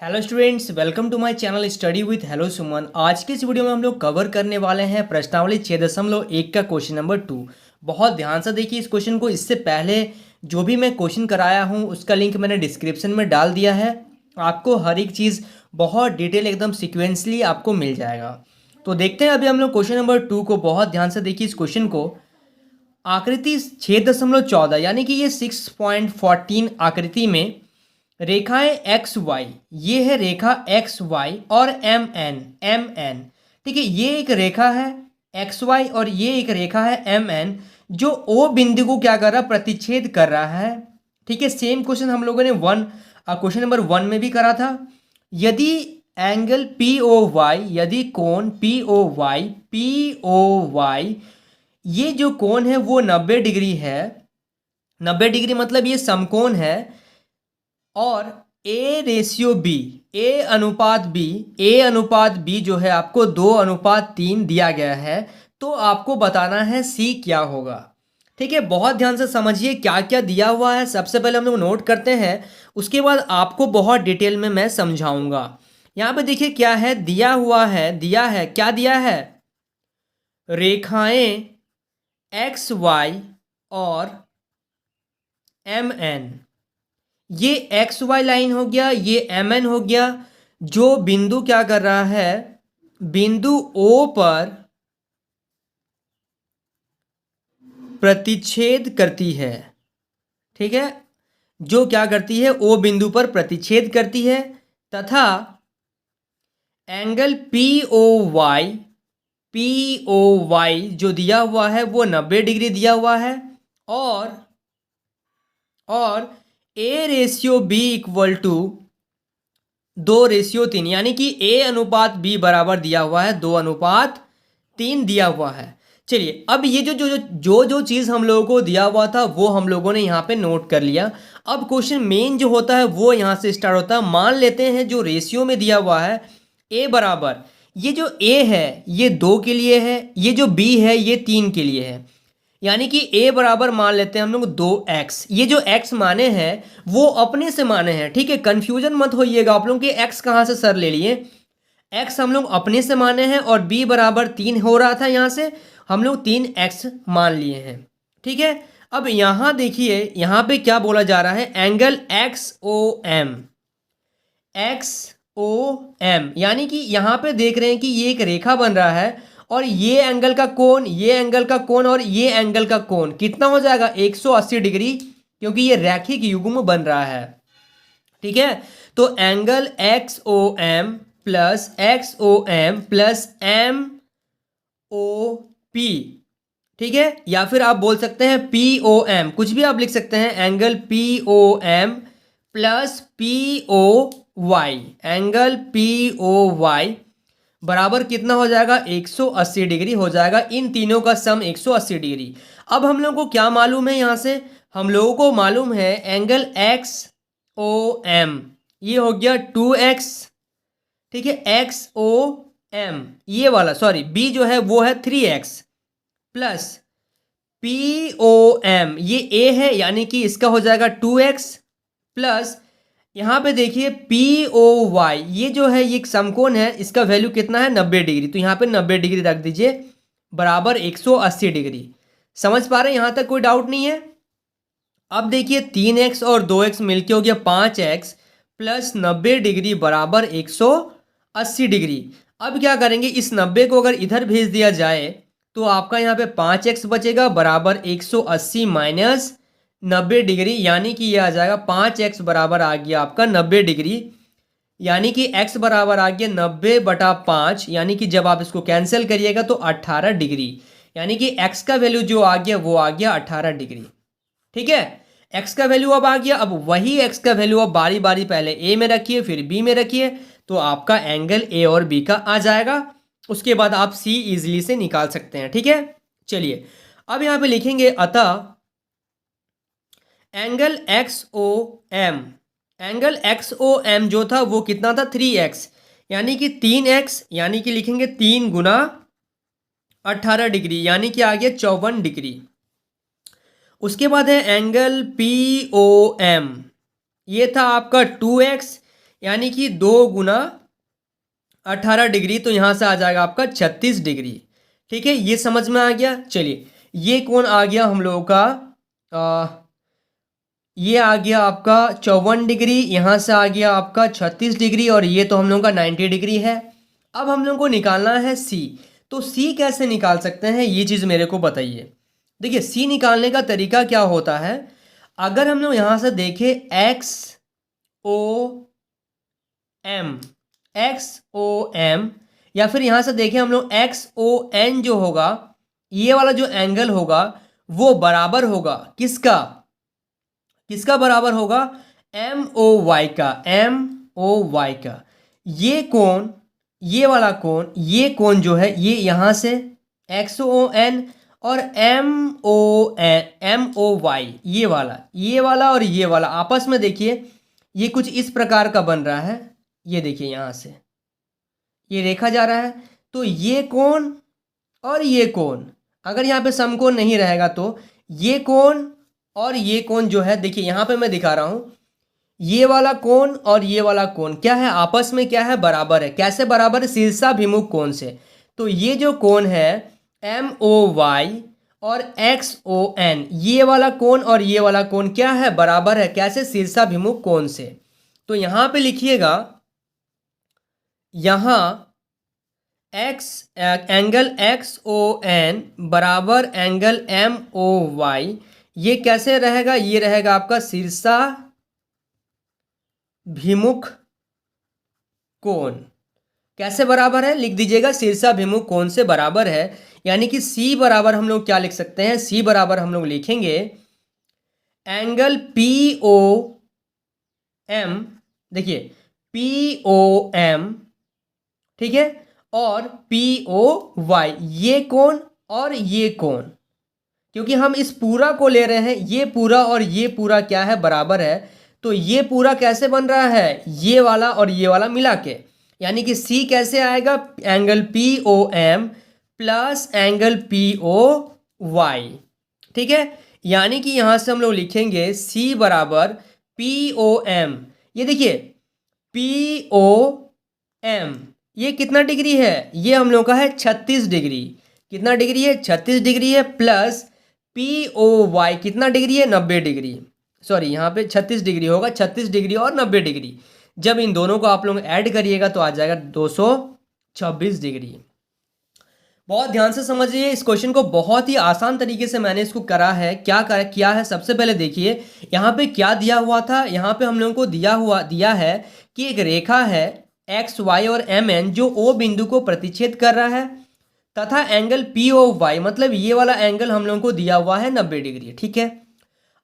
Hello students, welcome to my channel study with hello Suman. आज के इस वीडियो में हम लोग कवर करने वाले हैं प्रश्नावली 6.1 का क्वेश्चन नंबर 2। बहुत ध्यान से देखिए इस क्वेश्चन को। इससे पहले जो भी मैं क्वेश्चन कराया हूँ उसका लिंक मैंने डिस्क्रिप्शन में डाल दिया है। आपको हर एक चीज़ बहुत डिटेल एकदम सिक्वेंसली आपको मिल जाएगा। तो देखते हैं अभी हम लोग क्वेश्चन नंबर 2 को। बहुत ध्यान से देखिए इस क्वेश्चन को। आकृति 6.14 यानी कि ये 6.14 आकृति में रेखाएं एक्स वाई, ये है रेखा एक्स वाई और एम एन। ठीक है, ये एक रेखा है एक्स वाई और ये एक रेखा है एम एन, जो ओ बिंदु को क्या कर रहा है, प्रतिच्छेद कर रहा है। ठीक है, सेम क्वेश्चन हम लोगों ने क्वेश्चन नंबर 1 में भी करा था। यदि एंगल पी ओ वाई, यदि कोण पी ओ वाई ये जो कोण है वो 90 डिग्री है। 90 डिग्री मतलब ये समकोण है। और ए अनुपात बी जो है आपको 2:3 दिया गया है। तो आपको बताना है सी क्या होगा। ठीक है, बहुत ध्यान से समझिए क्या क्या दिया हुआ है। सबसे पहले हम लोग नोट करते हैं, उसके बाद आपको बहुत डिटेल में मैं समझाऊंगा। यहाँ पे देखिए क्या है दिया हुआ है, क्या दिया है, रेखाएं एक्स वाई और एम एन। ये एक्स वाई लाइन हो गया, ये एम एन हो गया, जो बिंदु क्या कर रहा है, बिंदु ओ पर प्रतिच्छेद करती है। ठीक है, जो क्या करती है, ओ बिंदु पर प्रतिच्छेद करती है। तथा एंगल पी ओ वाई जो दिया हुआ है वो 90 डिग्री दिया हुआ है। और A/B = 2:3 यानी कि A/B बराबर दिया हुआ है 2:3 दिया हुआ है। चलिए, अब ये जो चीज़ हम लोगों को दिया हुआ था वो हम लोगों ने यहाँ पे नोट कर लिया। अब क्वेश्चन मेन जो होता है वो यहाँ से स्टार्ट होता है। मान लेते हैं जो रेशियो में दिया हुआ है A बराबर, ये जो A है ये 2 के लिए है, ये जो B है ये 3 के लिए है। यानी कि a बराबर मान लेते हैं हम लोग 2x। ये जो x माने हैं वो अपने से माने हैं। ठीक है, कंफ्यूजन मत होइएगा आप लोग कि x कहाँ से सर ले लिए। x हम लोग अपने से माने हैं और b बराबर 3 हो रहा था, यहाँ से हम लोग 3x मान लिए हैं। ठीक है, अब यहाँ देखिए यहाँ पे क्या बोला जा रहा है, एंगल एक्स ओ एम, यानी कि यहाँ पे देख रहे हैं कि ये एक रेखा बन रहा है और ये एंगल का कोण, ये एंगल का कोण और ये एंगल का कोण कितना हो जाएगा, 180 डिग्री, क्योंकि ये रैखिक युग्म बन रहा है। ठीक है, तो angle X O M plus M O P. ठीक है, या फिर आप बोल सकते हैं पी ओ एम, कुछ भी आप लिख सकते हैं। Angle P O M plus P O Y, angle P O Y बराबर कितना हो जाएगा, 180 डिग्री हो जाएगा। इन तीनों का सम 180 डिग्री। अब हम लोगों को क्या मालूम है, यहाँ से हम लोगों को मालूम है एंगल एक्स ओ एम, ये हो गया 2x। ठीक है, एक्स ओ एम ये वाला, सॉरी बी जो है वो है 3x plus P O M ये ए है, यानी कि इसका हो जाएगा 2x प्लस यहाँ पे देखिए पी ओ वाई ये जो है ये एक समकोण है, इसका वैल्यू कितना है, 90 डिग्री। तो यहाँ पे 90 डिग्री रख दीजिए बराबर 180 डिग्री। समझ पा रहे हैं, यहाँ तक कोई डाउट नहीं है। अब देखिए 3x और 2x मिलके हो गया 5x प्लस 90 डिग्री बराबर 180 डिग्री। अब क्या करेंगे, इस 90 को अगर इधर भेज दिया जाए तो आपका यहाँ पे 5x बचेगा बराबर 180 माइनस 90 डिग्री, यानी कि ये आ जाएगा 5x बराबर आ गया आपका 90 डिग्री, यानी कि x बराबर आ गया 90/5, यानी कि जब आप इसको कैंसिल करिएगा तो 18 डिग्री, यानी कि x का वैल्यू जो आ गया वो आ गया 18 डिग्री। ठीक है, x का वैल्यू अब आ गया। अब वही x का वैल्यू अब बारी बारी पहले a में रखिए फिर b में रखिए, तो आपका एंगल a और b का आ जाएगा। उसके बाद आप c इजीली से निकाल सकते हैं। ठीक है, चलिए अब यहाँ पे लिखेंगे अतः एंगल एक्स ओ एम जो था वो कितना था, 3x, यानी कि 3x, यानी कि लिखेंगे 3 गुना 18 डिग्री, यानी कि आ गया 54 डिग्री। उसके बाद है एंगल पी ओ एम, ये था आपका 2x, यानी कि 2 × 18 डिग्री, तो यहाँ से आ जाएगा आपका 36 डिग्री। ठीक है, ये समझ में आ गया। चलिए, ये कोण आ गया हम लोगों का ये आ गया आपका 54 डिग्री, यहाँ से आ गया आपका 36 डिग्री, और ये तो हम लोगों का 90 डिग्री है। अब हम लोगों को निकालना है सी। तो सी कैसे निकाल सकते हैं, ये चीज़ मेरे को बताइए। देखिए, सी निकालने का तरीका क्या होता है, अगर हम लोग यहाँ से देखें XOM, या फिर यहाँ से देखें हम लोग XON जो होगा, ये वाला जो एंगल होगा वो बराबर होगा किसका बराबर होगा, MOY का। ये कोण, ये वाला कोण, ये कोण जो है ये यहाँ से XON और MOY, ये वाला और ये वाला आपस में देखिए ये कुछ इस प्रकार का बन रहा है। ये देखिए यहाँ से ये रेखा जा रहा है, तो ये कोण और ये कोण, अगर यहाँ पे समकोण नहीं रहेगा तो ये कोण और ये कोण जो है, देखिए यहाँ पे मैं दिखा रहा हूँ, ये वाला कोण और ये वाला कोण क्या है, आपस में क्या है, बराबर है। कैसे बराबर है, शीर्षाभिमुख कोण से। तो ये जो कोण है MOY और XON, ये वाला कोण और ये वाला कोण क्या है, बराबर है। कैसे, शीर्षाभिमुख कोण से। तो यहाँ पे लिखिएगा, यहाँ एंगल XON बराबर एंगल MOY, ये कैसे रहेगा, ये रहेगा आपका शीर्षाभिमुख कोण। कैसे बराबर है, लिख दीजिएगा, शीर्षाभिमुख कोण से बराबर है। यानी कि C बराबर हम लोग क्या लिख सकते हैं, C बराबर हम लोग लिखेंगे एंगल POM, देखिए POM, ठीक है, और POY, ये कोण और ये कोण, क्योंकि हम इस पूरा को ले रहे हैं, ये पूरा और ये पूरा क्या है, बराबर है। तो ये पूरा कैसे बन रहा है, ये वाला और ये वाला मिला के, यानी कि C कैसे आएगा, angle POM plus angle POY। ठीक है, यानी कि यहाँ से हम लोग लिखेंगे C बराबर POM। ये देखिए POM ये कितना डिग्री है, ये हम लोग का है 36 डिग्री। कितना डिग्री है, 36 डिग्री है, प्लस POY कितना डिग्री है, 90 डिग्री। सॉरी, यहाँ पे 36 डिग्री होगा, 36 डिग्री और 90 डिग्री। जब इन दोनों को आप लोग ऐड करिएगा तो आ जाएगा 226 डिग्री। बहुत ध्यान से समझिए इस क्वेश्चन को, बहुत ही आसान तरीके से मैंने इसको करा है। किया है, सबसे पहले देखिए यहाँ पे क्या दिया हुआ था। यहाँ पे हम लोगों को दिया है कि एक रेखा है XY और MN जो O बिंदु को प्रतिच्छेद कर रहा है, तथा एंगल POY, मतलब ये वाला एंगल हम लोगों को दिया हुआ है 90 डिग्री। ठीक है,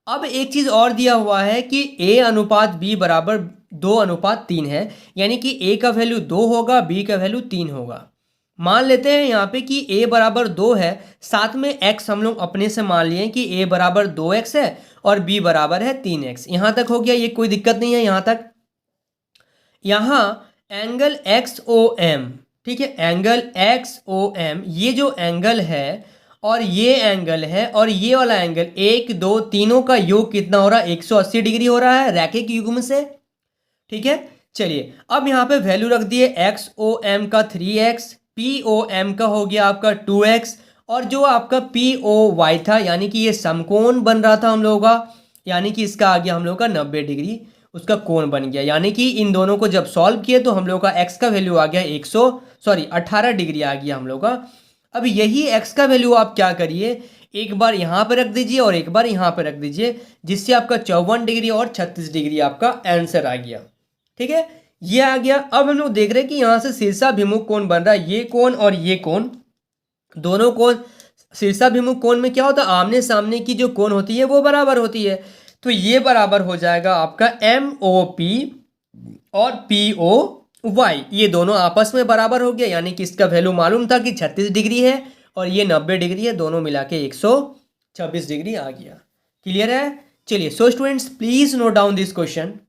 अब एक चीज़ और दिया हुआ है कि A/B बराबर 2/3 है, यानी कि A का वैल्यू 2 होगा, B का वैल्यू 3 होगा। मान लेते हैं यहाँ पे कि A बराबर 2 है, साथ में X हम लोग अपने से मान लिए कि A बराबर 2X है और B बराबर है 3X। यहाँ तक हो गया, ये कोई दिक्कत नहीं है यहाँ तक। यहाँ एंगल XOM, ठीक है, एंगल XOM, ये जो एंगल है और ये एंगल है और ये वाला एंगल, 1 2 तीनों का योग कितना हो रहा है, 180 डिग्री हो रहा है रैखिक युग्म से। ठीक है, चलिए अब यहाँ पे वैल्यू रख दिए, XOM का 3X, POM का हो गया आपका 2X, और जो आपका POY था यानी कि ये समकोण बन रहा था हम लोगों का, यानी कि इसका आ गया हम लोग का 90 डिग्री, उसका कोण बन गया। यानी कि इन दोनों को जब सॉल्व किए तो हम लोग का x का वैल्यू आ गया 18 डिग्री आ गया हम लोग का। अब यही x का वैल्यू आप क्या करिए, एक बार यहाँ पे रख दीजिए और एक बार यहाँ पे रख दीजिए, जिससे आपका 54 डिग्री और 36 डिग्री आपका आंसर आ गया। ठीक है, ये आ गया। अब हम लोग देख रहे हैं कि यहाँ से शीर्षाभिमुख कोण बन रहा है, ये कोण और ये कोण, दोनों कोण। शीर्षाभिमुख कोण में क्या होता है, आमने सामने की जो कोण होती है वो बराबर होती है। तो ये बराबर हो जाएगा आपका MOP और POY, ये दोनों आपस में बराबर हो गया, यानी कि इसका वैल्यू मालूम था कि 36 डिग्री है और ये 90 डिग्री है, दोनों मिला के 126 डिग्री आ गया। क्लियर है। चलिए, so students please note down this question.